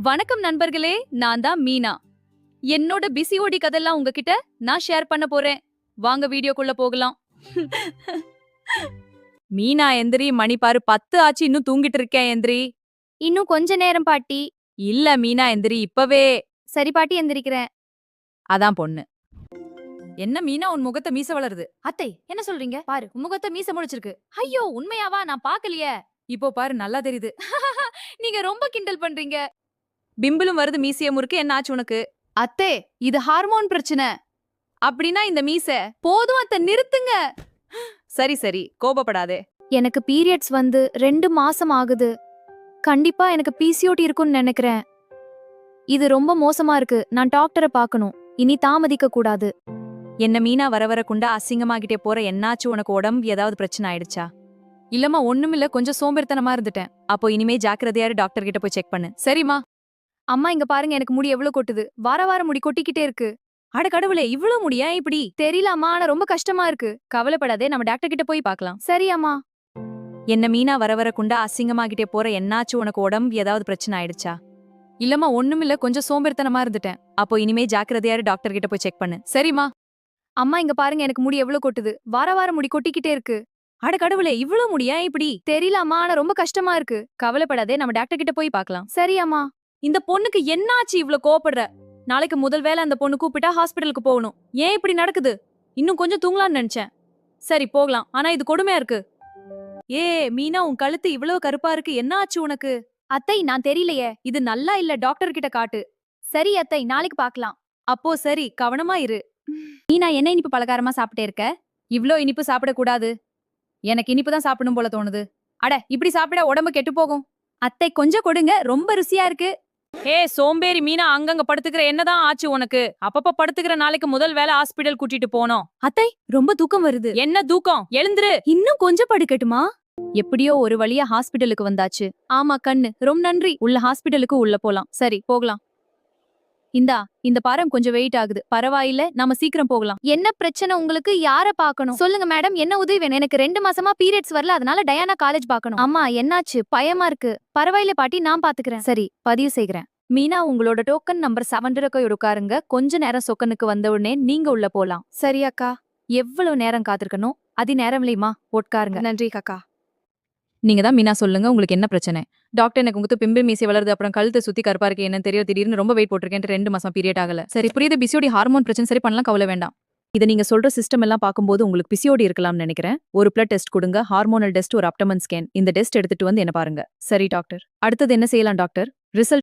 வணக்கம் நண்பர்களே, நான் தான் மீனா. என்னோட பிசிஓடி கதெல்லாம் உங்ககிட்ட நான் ஷேர் பண்ண போறேன். வாங்க வீடியோக்குள்ள போகலாம். மீனா எந்திரி, மணி பாரு 10 ஆச்சு, இன்னும் தூங்கிட்டு இருக்கேன் எந்திரி. இன்னும் கொஞ்ச நேரம் பாட்டி. இல்ல மீனா எந்திரி இப்பவே. சரி பாட்டி எந்திரிக்கிறேன். அதான் பொண்ணு. என்ன மீனா உன் முகத்த மீச வளருது. அத்தை என்ன சொல்றீங்க? பாரு உன் முகத்த மீச முழிச்சிருக்கு. ஐயோ உண்மையாவா? நான் பாக்கலையே. இப்போ பாரு நல்லா தெரியுது. நீங்க ரொம்ப கிண்டல் பண்றீங்க. பிம்பிளும் வருது மீசிய முறுக்கு, என்ன ஆச்சு உனக்கு? அத்தை இது ஹார்மோன் பிரச்சனை. அப்படின்னா இந்த மீச. போதும் அத்தை நிறுத்துங்க. சரி சரி கோபப்படாதே. எனக்கு பீரியட்ஸ் வந்து 2 மாசம் ஆகுது. கண்டிப்பா எனக்கு பிசிஓடி இருக்கும்னு நினைக்கிறேன். இது ரொம்ப மோசமா இருக்கு. நான் டாக்டரை பார்க்கணும். இனி தாமதிக்க கூடாது. என்ன மீனா வர வர குண்டா அசிங்கமாகிட்டே போற, என்னாச்சு உனக்கு? உடம்பு ஏதாவது பிரச்சனை ஆயிடுச்சா? இல்லம்மா ஒண்ணுமில்ல, கொஞ்சம் சோம்பேறித்தனமா இருந்துட்டேன். அப்போ இனிமே ஜாக்கிரதையாரு, டாக்டர் கிட்ட போய் செக் பண்ணு. சரிம்மா. அம்மா இங்க பாருங்க, எனக்கு முடி எவ்வளவு கொட்டுது. வார வாரம் முடி கொட்டிக்கிட்டே இருக்கு. அட கடவுளே, இவ்ளோ முடியா இப்படி? தெரியல அம்மா, ஆனா ரொம்ப கஷ்டமா இருக்கு. கவலைப்படாதே, நம்ம டாக்டர் கிட்ட போய் பார்க்கலாம். சரி அம்மா. என்ன மீனா வர வர குண்டா அசிங்கமாகிட்டே போற, என்னாச்சு உனக்கு? உடம்பு ஏதாவது பிரச்சனை ஆயிடுச்சா? இல்லம்மா ஒண்ணுமில்ல, கொஞ்சம் சோம்பேறித்தனமா இருந்துட்டேன். அப்போ இனிமே ஜாக்கிரதையாரு, டாக்டர் கிட்ட போய் செக் பண்ணு. சரிம்மா. அம்மா இங்க பாருங்க, எனக்கு முடி எவ்வளவு கொட்டுது. வார வாரம் முடி கொட்டிக்கிட்டே இருக்கு. அட கடவுளே, இவ்ளோ முடியா இப்படி? தெரியல அம்மா, ஆனா ரொம்ப கஷ்டமா இருக்கு. கவலைப்படாதே, நம்ம டாக்டர் கிட்ட போய் பார்க்கலாம். சரி அம்மா. இந்த பொண்ணுக்கு என்னாச்சு இவ்ளோ கோவப்படுற? நாளைக்கு முதல் வேளை அந்த பொண்ணு கூப்பிட்டா ஹாஸ்பிடலுக்கு போகணும். ஏன் இப்படி நடக்குது? இன்னும் கொஞ்சம் தூங்கலாம்னு நினைச்சேன். சரி போகலாம், ஆனா இது கொடுமையா இருக்கு. ஏ மீனா, உன் கழுத்து இவ்வளவு கருப்பா இருக்கு, என்ன ஆச்சு உனக்கு? அத்தை நான் தெரியலையே. இது நல்லா இல்ல, டாக்டர் கிட்ட காட்டு. சரி அத்தை, நாளைக்கு பார்க்கலாம். அப்போ சரி, கவனமா இரு. மீனா என்ன இனிப்பு பலகாரமா சாப்பிட்டே இருக்க? இவ்ளோ இனிப்பு சாப்பிடக்கூடாது. எனக்கு இனிப்பு தான் சாப்பிடணும் போல தோணுது. அட இப்படி சாப்பிட உடம்பு கெட்டு போகும். அத்தை கொஞ்சம் கொடுங்க, ரொம்ப ருசியா இருக்கு. ஏ சோம்பேறி மீனா, அங்கங்க படுத்துக்கிற, என்னதான் ஆச்சு உனக்கு? அப்பப்ப படுத்துக்கிற, நாளைக்கு முதல் வேளை ஹாஸ்பிடல் கூட்டிட்டு போனோம். அத்தை ரொம்ப தூக்கம் வருது. என்ன தூக்கம்? எழுந்துரு. இன்னும் கொஞ்சம் படுக்கட்டுமா? எப்படியோ ஒரு வழியா ஹாஸ்பிடலுக்கு வந்தாச்சு. ஆமா கண்ணு, ரொம்ப நன்றி. உள்ள ஹாஸ்பிடலுக்கு உள்ள போலாம். சரி போகலாம். இந்தா, இந்த பாரம் கொஞ்சம் வெயிட் ஆகுது. பரவாயில்ல, நாம சீக்கிரம் போகலாம். என்ன பிரச்சனை உங்களுக்கு? யார பார்க்கணும்? சொல்லுங்க மேடம், என்ன உதவி வேணும்? எனக்கு 2 மாசமா பீரியட்ஸ் வரல, அதனால டயானா காலேஜ் பார்க்கணும். அம்மா என்னாச்சு? பயமா இருக்கு. பரவாயில்ல பாட்டி, நான் பாத்துக்கிறேன். சரி பதிவு செய்கிறேன். மீனா, உங்களோட டோக்கன் நம்பர் 7 உட்காருங்க. கொஞ்ச நேரம் சொக்கனுக்கு வந்த உடனே நீங்க உள்ள போலாம். சரி அக்கா. எவ்வளவு நேரம் காத்திருக்கணும்? அதி நேரம் இல்லையுமா? உட்காருங்க. நன்றி அக்கா. நீங்க தான் மீனா, சொல்லுங்க, உங்களுக்கு என்ன பிரச்சனை? டாக்டர், எனக்கு உங்களுக்கு பிம்பு மீசை வளருது, அப்புறம் கழுத்தை சுத்தி கருப்பா இருக்கு, என்ன தெரியும், திடீர்னு ரொம்ப வெயிட் போட்டிருக்கேன், 2 மாசம் பீரியட் ஆகல. சரி புரியுது, பிசிஓடி ஹார்மோன் பிரச்சனை, சரி பண்ணலாம், கவலை வேண்டாம். இதை நீங்க சொல்ற சிஸ்டம் எல்லாம் பார்க்கும்போது உங்களுக்கு பிசிஓடி இருக்கலாம்னு நினைக்கிறேன். ஒரு பிளட் டெஸ்ட் கொடுங்க, ஹார்மோனல் டெஸ்ட், ஒரு அப்டமன் ஸ்கேன். இந்த டெஸ்ட் எடுத்துட்டு வந்து என்ன பாருங்க. சரி டாக்டர். அடுத்தது என்ன செய்யலாம் டாக்டர்? ரிசல்ட்